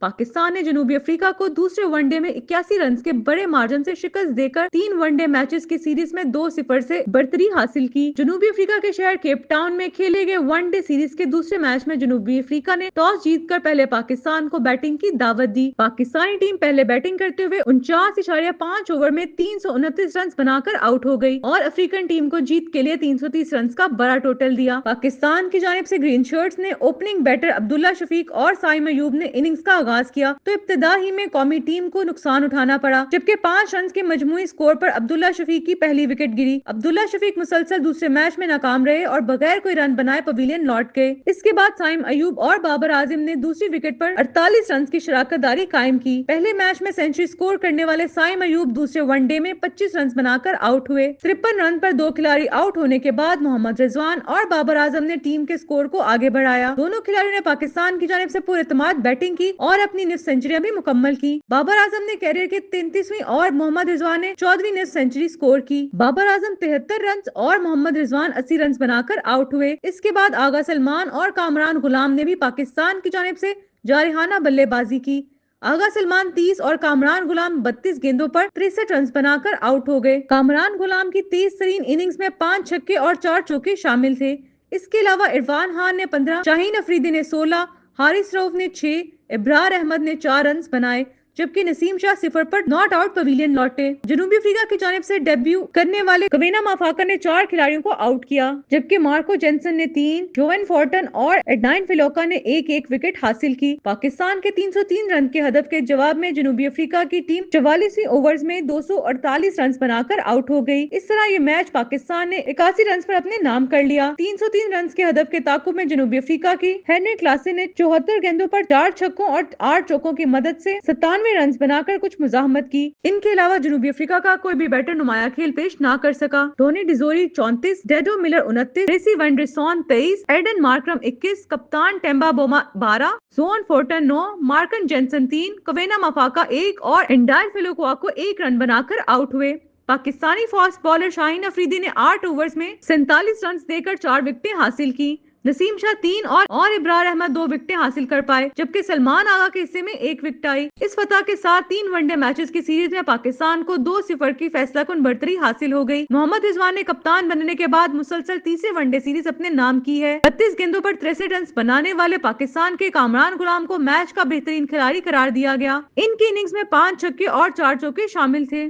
पाकिस्तान ने जनूबी अफ्रीका को दूसरे वनडे में 81 रन के बड़े मार्जिन से शिकस्त देकर 3 वनडे मैचेस की सीरीज में 2-0 से बढ़तरी हासिल की। जनूबी अफ्रीका के शहर केप टाउन में खेले गए वनडे सीरीज के दूसरे मैच में जनूबी अफ्रीका ने टॉस जीतकर पहले पाकिस्तान को बैटिंग की दावत दी। पाकिस्तानी टीम पहले बैटिंग करते हुए 49.5 ओवर में 329 रन बनाकर आउट हो गयी और अफ्रीकन टीम को जीत के लिए 330 रन का बड़ा टोटल दिया। पाकिस्तान की जानिब से ग्रीन शर्ट्स ने ओपनिंग बैटर अब्दुल्ला शफीक और साइम अयूब ने इनिंग्स का आगाज किया तो इब्तिदा ही में कौमी टीम को नुकसान उठाना पड़ा, जबकि 5 रन के मजमूई स्कोर पर अब्दुल्ला शफीक की पहली विकेट गिरी। अब्दुल्ला शफीक मुसलसल दूसरे मैच में नाकाम रहे और बगैर कोई रन बनाए पवेलियन लौट गए। इसके बाद साइम अयूब और बाबर आजिम ने दूसरी विकेट पर 48 रन की शराकतदारी कायम की। पहले मैच में सेंचुरी स्कोर करने वाले साइम अयूब दूसरे वनडे में 25 रन बनाकर आउट हुए। 53 रन पर 2 खिलाड़ी आउट होने के बाद मोहम्मद रिजवान और बाबर आजम ने टीम के स्कोर को आगे बढ़ाया। दोनों खिलाड़ियों ने पाकिस्तान की जानिब से पुरएतमाद बैटिंग की और अपनी निफ्ट सेंचुरियां भी मुकम्मल की। बाबर आजम ने कैरियर की 33वीं और मोहम्मद रिजवान ने 14वीं निफ्ट सेंचुरी स्कोर की। बाबर आजम 73 रन और मोहम्मद रिजवान 80 रन बनाकर आउट हुए। इसके बाद आगा सलमान और कामरान गुलाम ने भी पाकिस्तान की जानिब से जारिहाना बल्लेबाजी की। आगा सलमान 30 और कामरान गुलाम 32 गेंदों पर 63 रन बनाकर आउट हो गए। कामरान गुलाम की तेज तरीन इनिंग्स में 5 छक्के और 4 चौके शामिल थे। इसके अलावा इरफान खान ने 15, शाहीन अफरीदी ने 16, हारिस रऊफ ने 6, इब्रार अहमद ने 4 रन बनाए, जबकि नसीम शाह 0 पर नॉट आउट पवेलियन लौटे। जनूबी अफ्रीका की जानिब से डेब्यू करने वाले कवेना माफाका ने 4 खिलाड़ियों को आउट किया, जबकि मार्को जेनसन ने 3, जोवन फोर्टन और एडनाइन फिलोका ने 1-1 विकेट हासिल की। पाकिस्तान के 303 रन के हदफ के जवाब में जनूबी अफ्रीका की टीम 44 ओवर्स में 248 रन बनाकर आउट हो गयी। इस तरह ये मैच पाकिस्तान ने 81 रन पर अपने नाम कर लिया। 303 रन के हदफ के ताकुब में जनूबी अफ्रीका की हेनरी क्लासे ने 74 गेंदों पर 4 छक्कों और 8 चौकों की मदद से 97 रन बनाकर कुछ मुजाहमत की। इनके अलावा जनूबी अफ्रीका का कोई भी बैटर नुमाया खेल पेश ना कर सका। Tony de Zorzi 34, David Miller 29, Rassie van der Dussen 23, Aiden Markram 21, कप्तान Temba Bavuma 12, Bjorn Fortuin 9, Marco Jansen 3, Kwena Maphaka 1 और एंडाइन फिलोक्वा को 1 रन बनाकर आउट हुए। पाकिस्तानी फास्ट बॉलर शाहीन अफरीदी ने 8 ओवर्स में 47 रन देकर 4 विकेटें हासिल की। नसीम शाह 3 और इब्रार अहमद 2 विकेटें हासिल कर पाए, जबकि सलमान आगा के हिस्से में 1 विकेट आई। इस फतह के साथ 3 वनडे मैचेस की सीरीज में पाकिस्तान को 2-0 की फैसलाकुन बढ़तरी हासिल हो गई। मोहम्मद रिजवान ने कप्तान बनने के बाद मुसलसल तीसरे वनडे सीरीज अपने नाम की है। 32 गेंदों पर 63 रन बनाने वाले पाकिस्तान के कामरान गुलाम को मैच का बेहतरीन खिलाड़ी करार दिया गया। इनकी इनिंग्स में 5 छक्के और 4 चौके शामिल थे।